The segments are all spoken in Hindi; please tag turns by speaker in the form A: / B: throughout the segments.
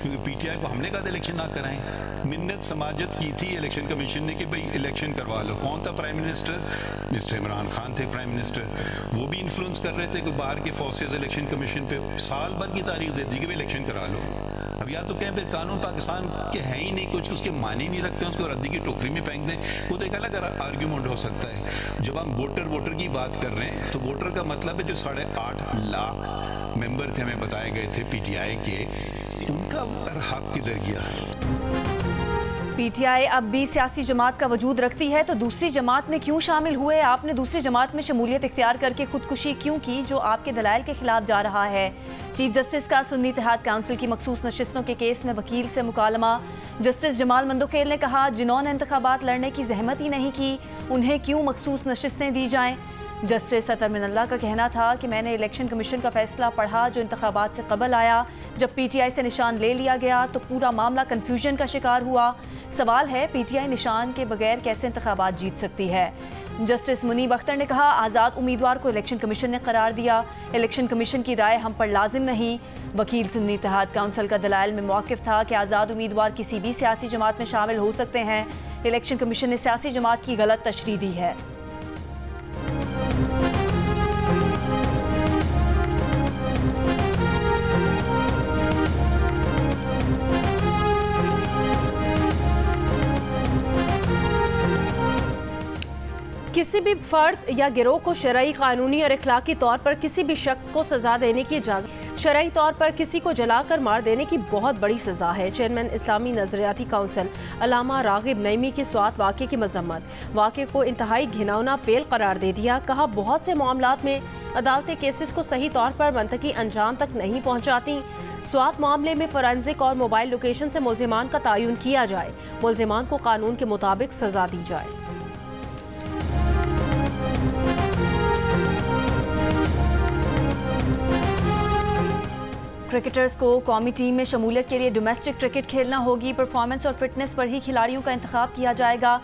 A: क्योंकि पीटीआई को हमने कहा इलेक्शन ना कराएं। मिन्नत समाजत की थी इलेक्शन कमीशन ने कि भाई इलेक्शन करवा लो। कौन था prime minister? Mister Imran Khan थे प्राइम मिनिस्टर। वो भी इन्फ्लुएंस कर रहे थे कि बाहर के फोर्सेस इलेक्शन कमीशन पे साल भर की तारीख दे दी कि भाई इलेक्शन करा लो। अब या तो कहें फिर कानून पाकिस्तान के है ही नहीं, कुछ उसके माने नहीं रखते, उसको रद्दी की टोकरी में फेंक दें, वो तो एक अलग आर्ग्यूमेंट हो सकता है। जब हम वोटर की बात कर रहे हैं तो वोटर का मतलब है जो 8.5 लाख मेंबर थे, हमें बताए गए थे पीटीआई के, उनका हक किधर गया?
B: पीटीआई अब भी सियासी जमात का वजूद रखती है तो दूसरी जमात में क्यों शामिल हुए? आपने दूसरी जमात में शमूलियत इख्तियार करके खुदकुशी क्यों की जो आपके दलाइल के खिलाफ जा रहा है? चीफ जस्टिस का सुन्नी इत्तेहाद काउंसिल की मखसूस नशिस्तों के केस में वकील से मुकालमा। जस्टिस जमाल मंदोखेल ने कहा जिन्होंने इंतखाबात लड़ने की जहमत ही नहीं की उन्हें क्यों मखसूस नशिस्तें दी जाएं। जस्टिस अतर मिनल्ला का कहना था कि मैंने इलेक्शन कमीशन का फैसला पढ़ा जो इंतखाबात से कबल आया। जब पीटीआई से निशान ले लिया गया तो पूरा मामला कन्फ्यूजन का शिकार हुआ। सवाल है पीटीआई निशान के बगैर कैसे इंतखाबात जीत सकती है? जस्टिस मुनीब अख्तर ने कहा आज़ाद उम्मीदवार को इलेक्शन कमीशन ने करार दिया। इलेक्शन कमीशन की राय हम पर लाजिम नहीं। वकील सुन्नी इत्तेहाद काउंसिल का दलाइल में मौक़िफ़ था कि आज़ाद उम्मीदवार किसी भी सियासी जमात में शामिल हो सकते हैं। इलेक्शन कमीशन ने सियासी जमात की गलत तशरीह दी है।
C: किसी भी फर्द या गिरोह को शरई, कानूनी और इखलाकी तौर पर किसी भी शख्स को सजा देने की इजाज़त। शरई तौर पर किसी को जलाकर मार देने की बहुत बड़ी सजा है। चेयरमैन इस्लामी नजरियाती काउंसिल अल्लामा रागिब नईमी की स्वात वाक़े की मजम्मत। वाक़े को इंतहाई घिनौना फेल करार दे दिया। कहा बहुत से मामलात में अदालतें केसेस को सही तौर पर मंतकी अंजाम तक नहीं पहुँचाती। स्वात मामले में फोरेंसिक और मोबाइल लोकेशन से मुल्जिमान का तयन किया जाए। मुल्जिमान को कानून के मुताबिक सजा दी जाए।
B: क्रिकेटर्स को कौमी टीम में शमूलियत के लिए डोमेस्टिक क्रिकेट खेलना होगी। परफॉर्मेंस और फिटनेस पर ही खिलाड़ियों का इंतखाब किया जाएगा।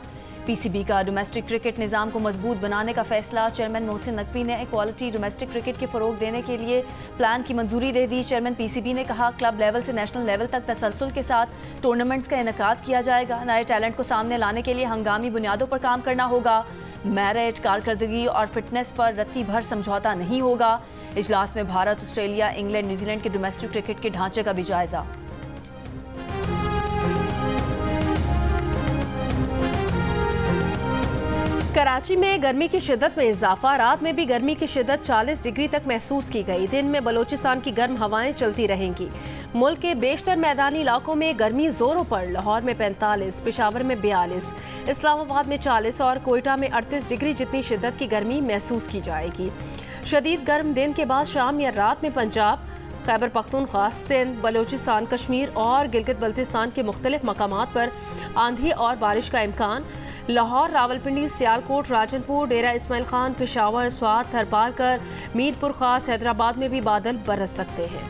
B: पीसीबी का डोमेस्टिक क्रिकेट निज़ाम को मजबूत बनाने का फैसला। चेयरमैन मोहसिन नकवी ने क्वालिटी डोमेस्टिक क्रिकेट के फ़रोग देने के लिए प्लान की मंजूरी दे दी। चेयरमैन पीसीबी ने कहा क्लब लेवल से नेशनल लेवल तक तसलसल के साथ टूर्नामेंट्स का इनेकाद किया जाएगा। नए टैलेंट को सामने लाने के लिए हंगामी बुनियादों पर काम करना होगा। मैरिट, कारकर्दगी और फिटनेस पर रत्ती भर समझौता नहीं होगा। इजलास में भारत, ऑस्ट्रेलिया, इंग्लैंड, न्यूजीलैंड के डोमेस्टिक क्रिकेट के ढांचे का भी जायजा।
C: कराची में गर्मी की शिद्दत में इजाफा। रात में भी गर्मी की शिद्दत 40 डिग्री तक महसूस की गई। दिन में बलोचिस्तान की गर्म हवाएं चलती रहेंगी। मुल्क के बेशतर मैदानी इलाकों में गर्मी जोरों पर। लाहौर में 45, पेशावर में 42, इस्लामाबाद में 40 और कोयटा में 38 डिग्री जितनी शिद्दत की गर्मी महसूस की जाएगी। शदीद गर्म दिन के बाद शाम या रात में पंजाब, खैबर पख्तूनख्वा, सिंध, बलोचिस्तान, कश्मीर और गिलगित बल्तिस्तान के मुख्तलिफ मकामात पर आंधी और बारिश का इम्कान। लाहौर, रावलपिंडी, सियालकोट, राजनपुर, डेरा इस्माइल खान, पेशावर, स्वात, थरपारकर, मीरपुर खास, हैदराबाद में भी बादल बरस सकते हैं।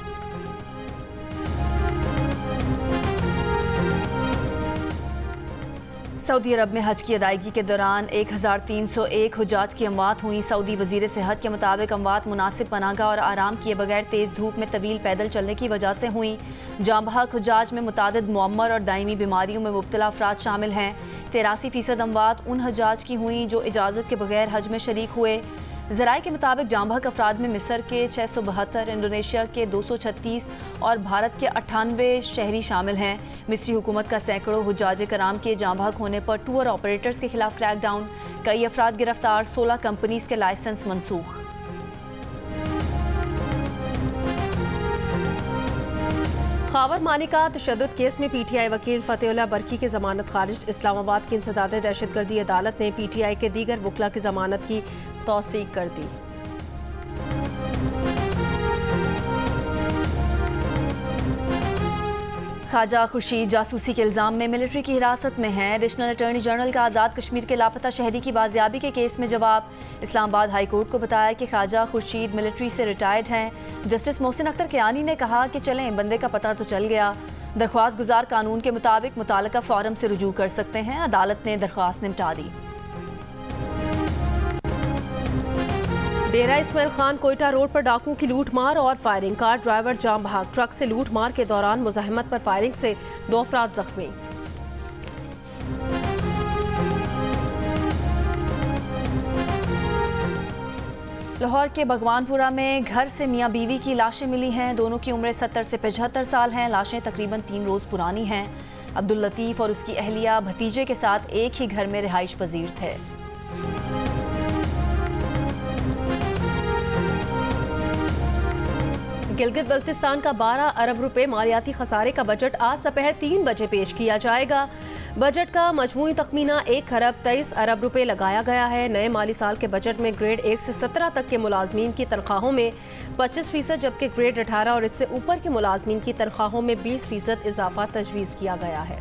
B: सऊदी अरब में हज की अदायगी के दौरान 1301 हुज्जाज की अमवात हुई। सऊदी वजीर सेहत के मुताबिक अमवात मुनासिब पनाहगाह और आराम किए बगैर तेज़ धूप में तवील पैदल चलने की वजह से हुई। जाँ बहक हुज्जाज में मुतादिद मुअम्मर और दायमी बीमारियों में मुब्तला अफराद शामिल हैं। 83% अमवात उन हज्जाज की हुई जो इजाज़त के बगैर हज में शरीक हुए। ज़राए के मुताबिक जाँ बहक अफराद में मिस्र के 672, इंडोनेशिया के 236 और भारत के 98 शहरी शामिल हैं। मिस्री हुकूमत का सैकड़ों हुज्जाज कराम के जाँ बहक होने पर टूर ऑपरेटर्स के खिलाफ क्रैकडाउन। कई अफराद गिरफ्तार, 16 कंपनीज के लाइसेंस मनसूख।
C: खावर मानिका तशद्दुद केस में पीटीआई वकील फतेहुल्लाह बरकी की जमानत खारिज। इस्लामाबाद की इंसदाद दहशतगर्दी अदालत ने पीटीआई के दीगर वकला की जमानत की तौसीक कर दी।
B: ख्वाजा खुर्शीद जासूसी के इल्ज़ाम में मिलिट्री की हिरासत में हैं। एडिशनल अटॉर्नी जनरल का आज़ाद कश्मीर के लापता शहरी की बाजियाबी के केस में जवाब। इस्लामाबाद हाई कोर्ट को बताया कि ख्वाजा खुर्शीद मिलिट्री से रिटायर्ड हैं। जस्टिस मोहसिन अख्तर कियानी ने कहा कि चलें, बंदे का पता तो चल गया। दरख्वास्त गुजार कानून के मुताबिक मुताल्लिका फोरम से रुजू कर सकते हैं। अदालत ने दरख्वास्त निपटा दी।
C: डेरा इस्माइल खान कोयटा रोड पर डाकुओं की लूटमार और फायरिंग। कार ड्राइवर जाम भाग। ट्रक से लूटमार के दौरान मुज़ाहिमत पर फायरिंग से 2 अफराद जख्मी।
B: लाहौर के भगवानपुरा में घर से मियां बीवी की लाशें मिली हैं। दोनों की उम्र 70 से 75 साल हैं। लाशें तकरीबन 3 रोज़ पुरानी हैं। अब्दुल लतीफ़ और उसकी अहलिया भतीजे के साथ एक ही घर में रिहाइश पजीर थे।
C: गिलगित बल्तिस्तान का 12 अरब रुपए मालियाती खसारे का बजट आज दोपहर 3 बजे पेश किया जाएगा। बजट का मजमूई तखमीना 1 खरब 23 अरब रुपए लगाया गया है। नए माली साल के बजट में ग्रेड 1 से 17 तक के मुलाजमीन की तनख्वाहों में 25%, जबकि ग्रेड 18 और इससे ऊपर के मुलाजमीन की तनख्वाहों में 20% इजाफा तजवीज़ किया गया है।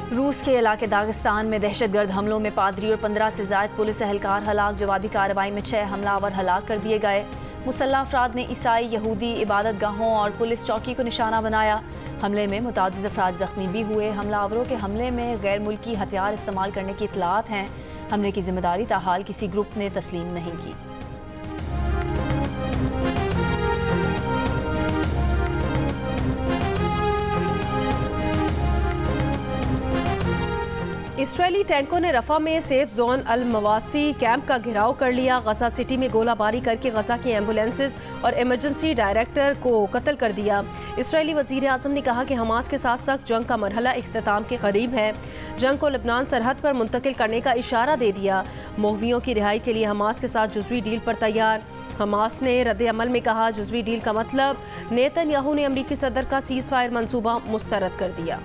B: रूस के इलाके दागिस्तान में दहशतगर्द हमलों में पादरी और 15 से ज़ायद पुलिस एहलकार हलाक। जवाबी कार्रवाई में 6 हमलावर हलाक कर दिए गए। मुसल्लह अफराद ने ईसाई यहूदी इबादत गाहों और पुलिस चौकी को निशाना बनाया। हमले में मुतादिद अफराद जख्मी भी हुए। हमलावरों के हमले में गैर मुल्की हथियार इस्तेमाल करने की इतलात हैं। हमले की जिम्मेदारी ताहाल किसी ग्रुप ने तस्लीम नहीं की।
C: इसराइली टैंकों ने रफा में सेफ जोन अल मवासी कैंप का घेराव कर लिया। गजा सिटी में गोलाबारी करके गजा की एम्बुलेंसेज और इमरजेंसी डायरेक्टर को कत्ल कर दिया। इसराइली वजीर आज़म ने कहा कि हमास के साथ सख्त जंग का मरहला इख्तिताम के करीब है। जंग को लेबनान सरहद पर मुंतकिल करने का इशारा दे दिया। मोहवियों की रिहाई के लिए हमास के साथ जुज़वी डील पर तैयार। हमास ने रद्द अमल में कहा जुज़वी डील का मतलब नेतन्याहू ने अमरीकी सदर का सीज़ फायर मंसूबा मुस्तरद कर दिया।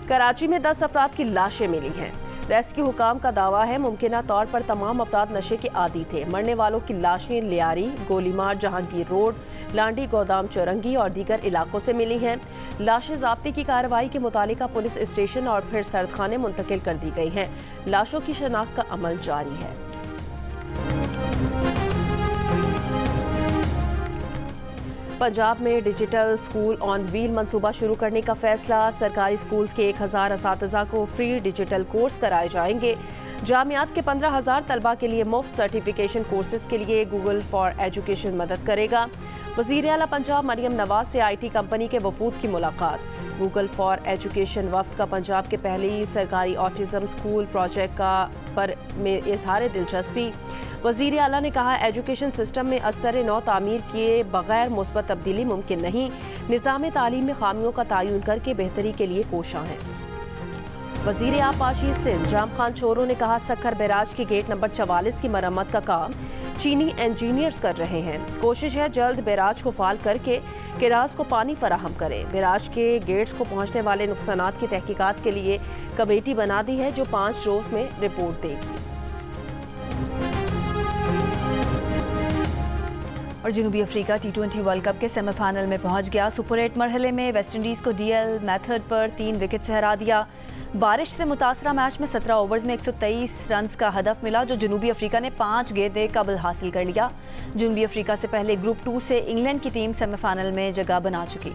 C: कराची में 10 अफराद की लाशें मिली हैं। रेस्क्यू हुकाम का दावा है मुमकिना तौर पर तमाम अफराद नशे के आदी थे। मरने वालों की लाशें लियारी, गोलीमार, जहांगीर रोड, लांडी, गोदाम चौरंगी और दीगर इलाकों से मिली हैं। लाशें ज़ाब्ते की कार्रवाई के मुतालिका पुलिस स्टेशन और फिर सरदखाने मुंतकिल कर दी गई हैं। लाशों की शनाख्त का अमल जारी है। पंजाब में डिजिटल स्कूल ऑन व्हील मंसूबा शुरू करने का फैसला। सरकारी स्कूल्स के 1000 असातिज़ा को फ्री डिजिटल कोर्स कराए जाएंगे। जामियात के 15,000 तलबा के लिए मुफ्त सर्टिफिकेशन कोर्सेज के लिए गूगल फॉर एजुकेशन मदद करेगा। वज़ीर आला पंजाब मरियम नवाज से IT कंपनी के वफूद की मुलाकात। गूगल फॉर एजुकेशन वफ्द का पंजाब के पहली सरकारी ऑटिज़म स्कूल प्रोजेक्ट में इजहार दिलचस्पी। वज़ीर आला ने कहा एजुकेशन सिस्टम में असर नौ तामीर किए बगैर मुस्बत तब्दीली मुमकिन नहीं। निज़ाम तालीम में खामियों का तयन करके बेहतरी के लिए कोशां हैं। वज़ीर आपाशी सिंध जाम खान चोरों ने कहा सक्खर बैराज के गेट नंबर 44 की मरम्मत का काम चीनी इंजीनियर्स कर रहे हैं। कोशिश है जल्द बैराज को फाल करके केराज को पानी फराहम करें। बैराज के गेट्स को पहुंचने वाले नुकसानात की तहकीकात के लिए कमेटी बना दी है जो 5 रोज में रिपोर्ट देगी।
B: और जनूबी अफ्रीका T20 वर्ल्ड कप के सेमीफाइनल में पहुंच गया। सुपर 8 मरहले में वेस्टइंडीज़ को DL मेथड पर 3 विकेट से हरा दिया। बारिश से मुतासरा मैच में 17 ओवर्स में 123 रन का हदफ मिला जो जनूबी अफ्रीका ने 5 गेंदे कबल हासिल कर लिया। जनूबी अफ्रीका से पहले ग्रुप 2 से इंग्लैंड की टीम सेमीफाइनल में जगह बना चुकी।